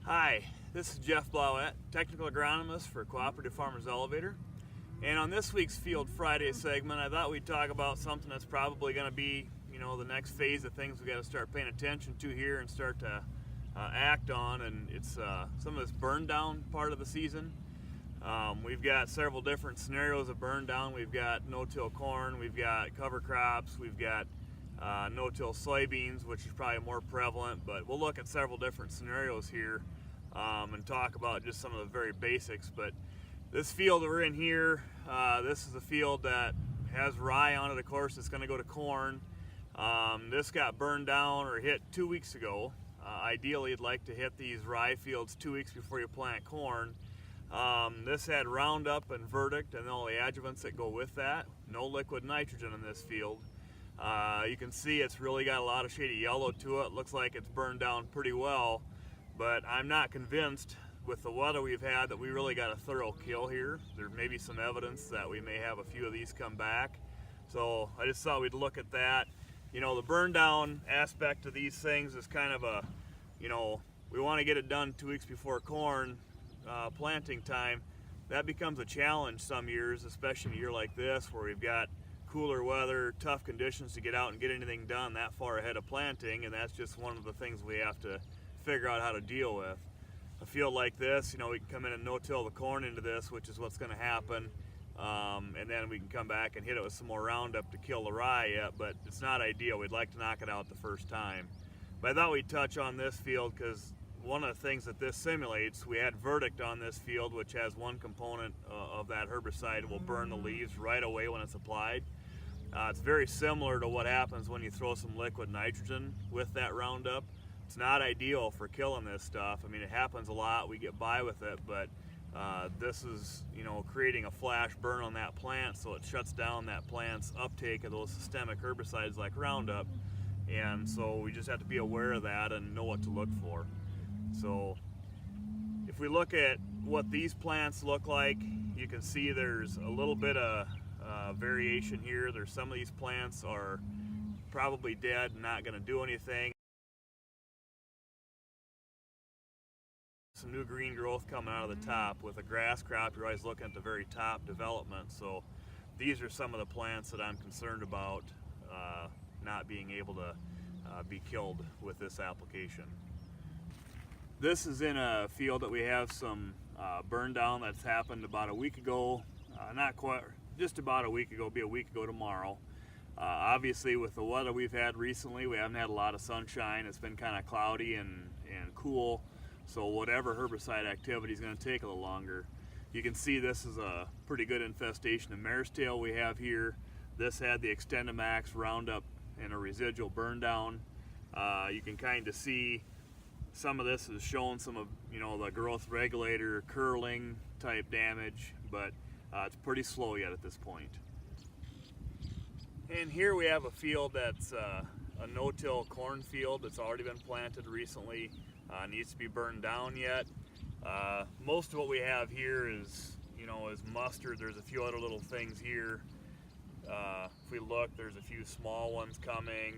Hi, this is Jeff Blauette, Technical Agronomist for Cooperative Farmers Elevator. And on this week's Field Friday segment, I thought we'd talk about something that's probably going to be, the next phase of things we got to start paying attention to here and start to act on. And it's some of this burn down part of the season. We've got several different scenarios of burn down. We've got no-till corn, we've got cover crops, we've got no-till soybeans, which is probably more prevalent, but we'll look at several different scenarios here and talk about just some of the very basics. But this field that we're in here, this is a field that has rye on it. Of course, it's going to go to corn. This got burned down or hit 2 weeks ago. Ideally, you'd like to hit these rye fields 2 weeks before you plant corn. This had Roundup and Verdict and all the adjuvants that go with that. No liquid nitrogen in this field. You can see it's really got a lot of shady yellow to it. Looks like it's burned down pretty well, but I'm not convinced with the weather we've had that we really got a thorough kill here. There may be some evidence that we may have a few of these come back. So I just thought we'd look at that. The burn down aspect of these things is kind of a, we want to get it done 2 weeks before corn planting time. That becomes a challenge some years, especially in a year like this where we've got cooler weather, tough conditions to get out and get anything done that far ahead of planting, and that's just one of the things we have to figure out how to deal with. A field like this, we can come in and no-till the corn into this, which is what's going to happen, and then we can come back and hit it with some more Roundup to kill the rye yet, but it's not ideal. We'd like to knock it out the first time. But I thought we'd touch on this field because one of the things that this simulates, we had Verdict on this field, which has one component of that herbicide. It will burn the leaves right away when it's applied. It's very similar to what happens when you throw some liquid nitrogen with that Roundup. It's not ideal for killing this stuff. I mean, it happens a lot, we get by with it, but this is, creating a flash burn on that plant, so it shuts down that plant's uptake of those systemic herbicides like Roundup. And so we just have to be aware of that and know what to look for. So if we look at what these plants look like, you can see there's a little bit of variation here. There's some of these plants are probably dead and not going to do anything. Some new green growth coming out of the top. With a grass crop, you're always looking at the very top development. So these are some of the plants that I'm concerned about not being able to be killed with this application. This is in a field that we have some burn down that's happened about a week ago. Not quite, just about a week ago, it'll be a week ago tomorrow. Obviously with the weather we've had recently, we haven't had a lot of sunshine. It's been kind of cloudy and cool. So whatever herbicide activity is going to take a little longer. You can see this is a pretty good infestation of mare's tail we have here. This had the XtendiMax Roundup and a residual burn down. You can kind of see some of this is showing some of the growth regulator curling type damage, but it's pretty slow yet at this point. And here we have a field that's a no-till corn field that's already been planted recently. Needs to be burned down yet. Most of what we have here is is mustard. There's a few other little things here. If we look, there's a few small ones coming.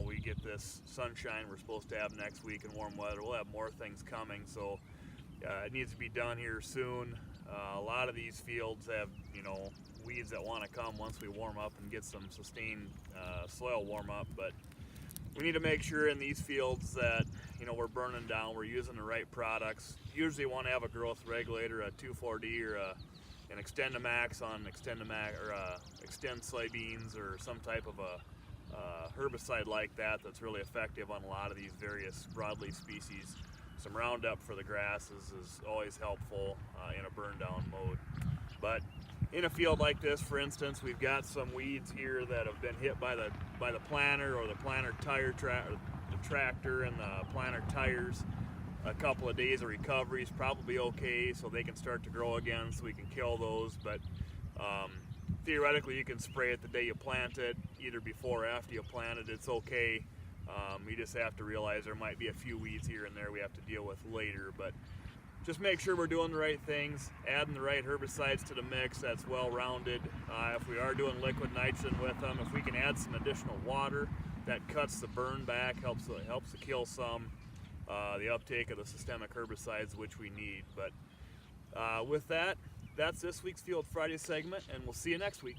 We get this sunshine we're supposed to have next week and warm weather. We'll have more things coming, so it needs to be done here soon. A lot of these fields have weeds that want to come once we warm up and get some sustained soil warm up, but we need to make sure in these fields that we're burning down, we're using the right products. Usually want to have a growth regulator, a 2,4-D or an XtendiMax on XtendiMax or Xtend soybeans or some type of a herbicide like that that's really effective on a lot of these various broadleaf species. Some Roundup for the grasses is always helpful in a burn down mode. But in a field like this, for instance, we've got some weeds here that have been hit by the planter or the planter tire the tractor and the planter tires. A couple of days of recovery is probably okay, so they can start to grow again, so we can kill those. But theoretically, you can spray it the day you plant it, either before or after you plant it. It's okay. You just have to realize there might be a few weeds here and there we have to deal with later. But just make sure we're doing the right things, adding the right herbicides to the mix that's well-rounded. If we are doing liquid nitrogen with them, if we can add some additional water, that cuts the burn back, helps to kill some. the uptake of the systemic herbicides which we need. But with that, that's this week's Field Friday segment, and we'll see you next week.